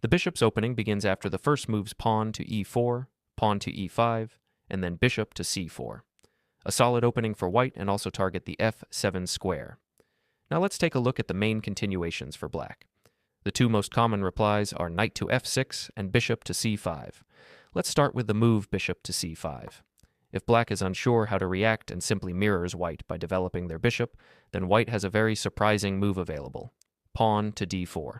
The bishop's opening begins after the first move's pawn to e4, pawn to e5, and then bishop to c4. A solid opening for white and also target the f7 square. Now let's take a look at the main continuations for black. The two most common replies are knight to f6 and bishop to c5. Let's start with the move bishop to c5. If black is unsure how to react and simply mirrors white by developing their bishop, then white has a very surprising move available: pawn to d4.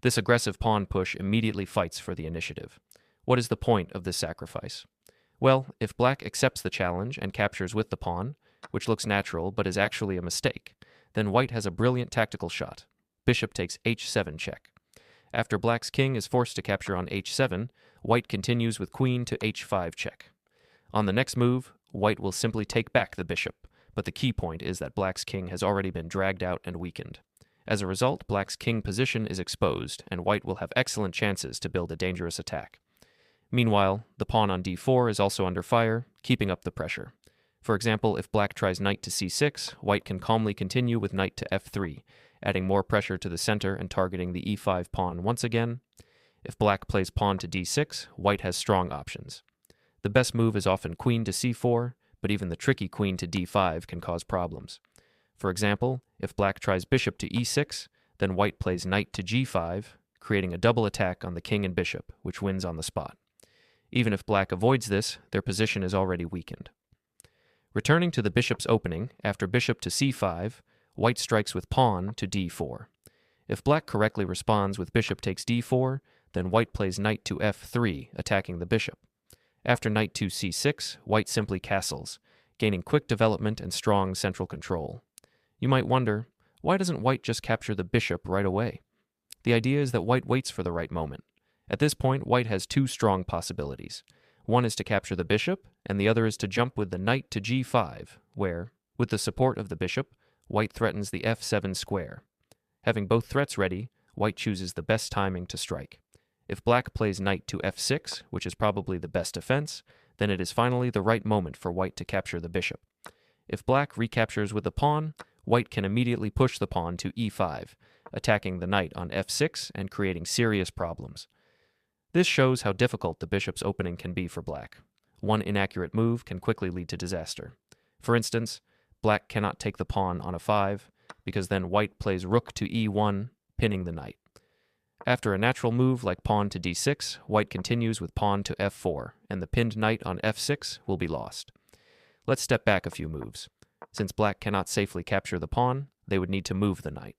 This aggressive pawn push immediately fights for the initiative. What is the point of this sacrifice? Well, if black accepts the challenge and captures with the pawn, which looks natural but is actually a mistake, then white has a brilliant tactical shot. Bishop takes h7 check. After black's king is forced to capture on h7, white continues with queen to h5 check. On the next move, white will simply take back the bishop, but the key point is that black's king has already been dragged out and weakened. As a result, black's king position is exposed, and white will have excellent chances to build a dangerous attack. Meanwhile, the pawn on d4 is also under fire, keeping up the pressure. For example, if black tries knight to c6, white can calmly continue with knight to f3, adding more pressure to the center and targeting the e5 pawn once again. If black plays pawn to d6, white has strong options. The best move is often queen to c4, but even the tricky queen to d5 can cause problems. For example, if black tries bishop to e6, then white plays knight to g5, creating a double attack on the king and bishop, which wins on the spot. Even if black avoids this, their position is already weakened. Returning to the bishop's opening, after bishop to c5, white strikes with pawn to d4. If black correctly responds with bishop takes d4, then white plays knight to f3, attacking the bishop. After knight to c6, white simply castles, gaining quick development and strong central control. You might wonder, why doesn't white just capture the bishop right away? The idea is that white waits for the right moment. At this point, white has two strong possibilities. One is to capture the bishop, and the other is to jump with the knight to g5, where, with the support of the bishop, white threatens the f7 square. Having both threats ready, white chooses the best timing to strike. If black plays knight to f6, which is probably the best defense, then it is finally the right moment for white to capture the bishop. If black recaptures with the pawn, white can immediately push the pawn to e5, attacking the knight on f6 and creating serious problems. This shows how difficult the bishop's opening can be for black. One inaccurate move can quickly lead to disaster. For instance, black cannot take the pawn on a5, because then white plays rook to e1, pinning the knight. After a natural move like pawn to d6, white continues with pawn to f4, and the pinned knight on f6 will be lost. Let's step back a few moves. Since black cannot safely capture the pawn, they would need to move the knight.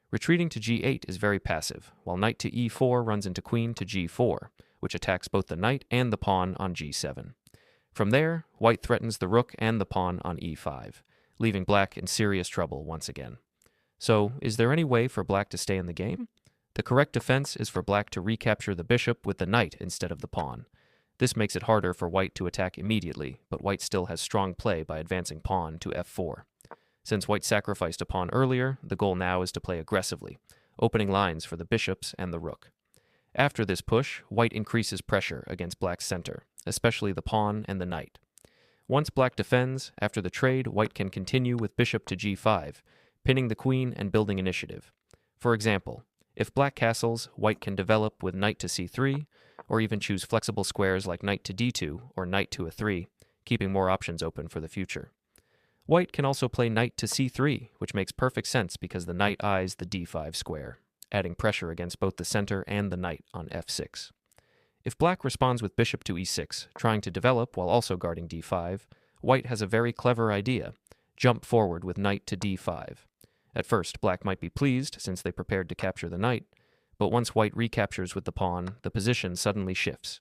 Retreating to g8 is very passive, while knight to e4 runs into queen to g4, which attacks both the knight and the pawn on g7. From there, white threatens the rook and the pawn on e5, leaving black in serious trouble once again. So, is there any way for black to stay in the game? The correct defense is for black to recapture the bishop with the knight instead of the pawn. This makes it harder for white to attack immediately, but white still has strong play by advancing pawn to f4. Since white sacrificed a pawn earlier, the goal now is to play aggressively, opening lines for the bishops and the rook. After this push, white increases pressure against black's center, especially the pawn and the knight. Once black defends, after the trade, white can continue with bishop to g5, pinning the queen and building initiative. For example, if black castles, white can develop with knight to c3, or even choose flexible squares like knight to d2 or knight to a3, keeping more options open for the future. White can also play knight to c3, which makes perfect sense because the knight eyes the d5 square, adding pressure against both the center and the knight on f6. If black responds with bishop to e6, trying to develop while also guarding d5, white has a very clever idea: jump forward with knight to d5. At first, black might be pleased since they prepared to capture the knight, but once white recaptures with the pawn, the position suddenly shifts.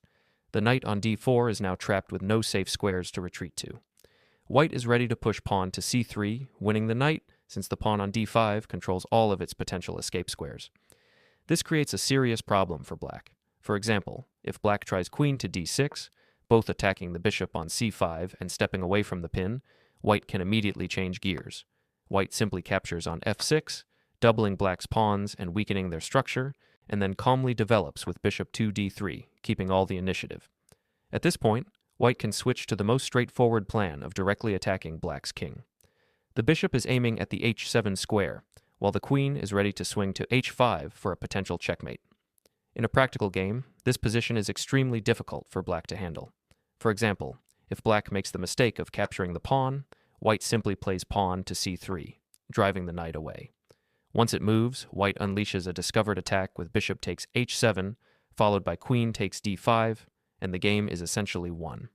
The knight on d4 is now trapped with no safe squares to retreat to. White is ready to push pawn to c3, winning the knight, since the pawn on d5 controls all of its potential escape squares. This creates a serious problem for black. For example, if black tries queen to d6, both attacking the bishop on c5 and stepping away from the pin, white can immediately change gears. White simply captures on f6, doubling black's pawns and weakening their structure, and then calmly develops with bishop to d3, keeping all the initiative. At this point, white can switch to the most straightforward plan of directly attacking black's king. The bishop is aiming at the h7 square, while the queen is ready to swing to h5 for a potential checkmate. In a practical game, this position is extremely difficult for black to handle. For example, if black makes the mistake of capturing the pawn, white simply plays pawn to c3, driving the knight away. Once it moves, white unleashes a discovered attack with bishop takes h7, followed by queen takes d5, and the game is essentially won.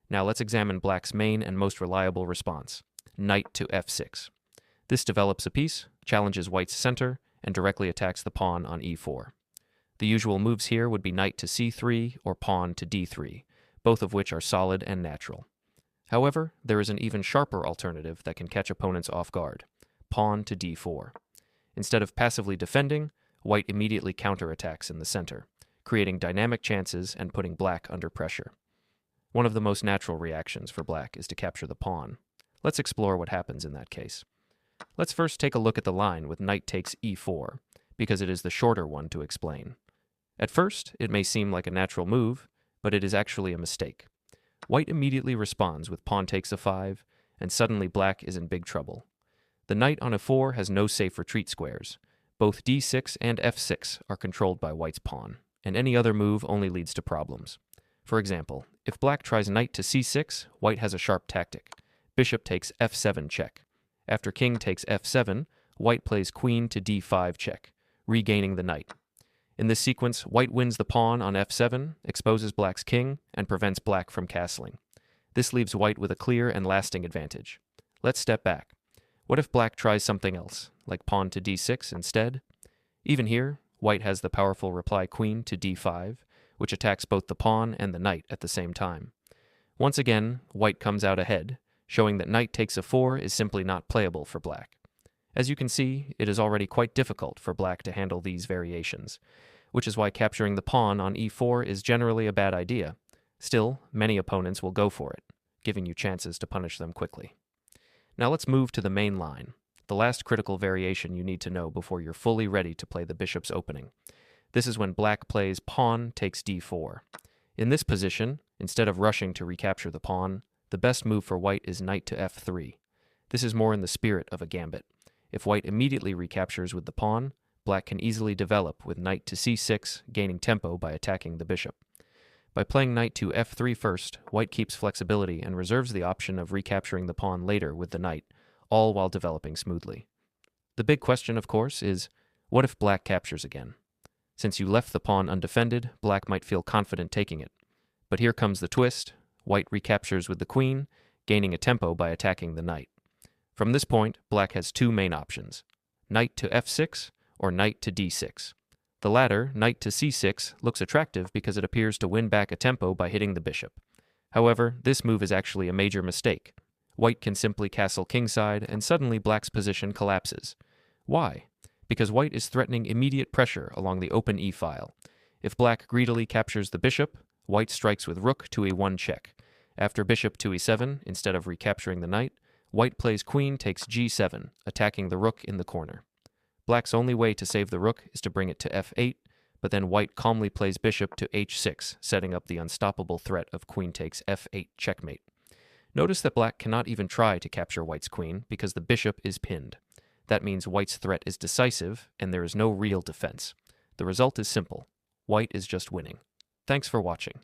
Now let's examine black's main and most reliable response, knight to f6. This develops a piece, challenges white's center, and directly attacks the pawn on e4. The usual moves here would be knight to c3 or pawn to d3, both of which are solid and natural. However, there is an even sharper alternative that can catch opponents off guard, pawn to d4. Instead of passively defending, white immediately counterattacks in the center, creating dynamic chances and putting black under pressure. One of the most natural reactions for black is to capture the pawn. Let's explore what happens in that case. Let's first take a look at the line with knight takes e4, because it is the shorter one to explain. At first, it may seem like a natural move, but it is actually a mistake. White immediately responds with pawn takes a5, and suddenly black is in big trouble. The knight on a4 has no safe retreat squares. Both d6 and f6 are controlled by white's pawn, and any other move only leads to problems. For example, if black tries knight to c6, white has a sharp tactic. Bishop takes f7 check. After king takes f7, white plays queen to d5 check, regaining the knight. In this sequence, white wins the pawn on f7, exposes black's king, and prevents black from castling. This leaves white with a clear and lasting advantage. Let's step back. What if black tries something else, like pawn to d6 instead? Even here, white has the powerful reply queen to d5, which attacks both the pawn and the knight at the same time. Once again, white comes out ahead, showing that knight takes a4 is simply not playable for black. As you can see, it is already quite difficult for black to handle these variations, which is why capturing the pawn on e4 is generally a bad idea. Still, many opponents will go for it, giving you chances to punish them quickly. Now let's move to the main line, the last critical variation you need to know before you're fully ready to play the bishop's opening. This is when black plays pawn takes d4. In this position, instead of rushing to recapture the pawn, the best move for white is knight to f3. This is more in the spirit of a gambit. If white immediately recaptures with the pawn, black can easily develop with knight to c6, gaining tempo by attacking the bishop. By playing knight to f3 first, white keeps flexibility and reserves the option of recapturing the pawn later with the knight, all while developing smoothly. The big question, of course, is, what if black captures again? Since you left the pawn undefended, black might feel confident taking it. But here comes the twist. White recaptures with the queen, gaining a tempo by attacking the knight. From this point, black has two main options, knight to f6 or knight to d6. The latter, knight to c6, looks attractive because it appears to win back a tempo by hitting the bishop. However, this move is actually a major mistake. White can simply castle kingside, and suddenly black's position collapses. Why? Because white is threatening immediate pressure along the open e-file. If black greedily captures the bishop, white strikes with rook to e1 check. After bishop to e7, instead of recapturing the knight, white plays queen takes g7, attacking the rook in the corner. Black's only way to save the rook is to bring it to f8, but then white calmly plays bishop to h6, setting up the unstoppable threat of queen takes f8 checkmate. Notice that black cannot even try to capture white's queen because the bishop is pinned. That means white's threat is decisive, and there is no real defense. The result is simple. White is just winning. Thanks for watching.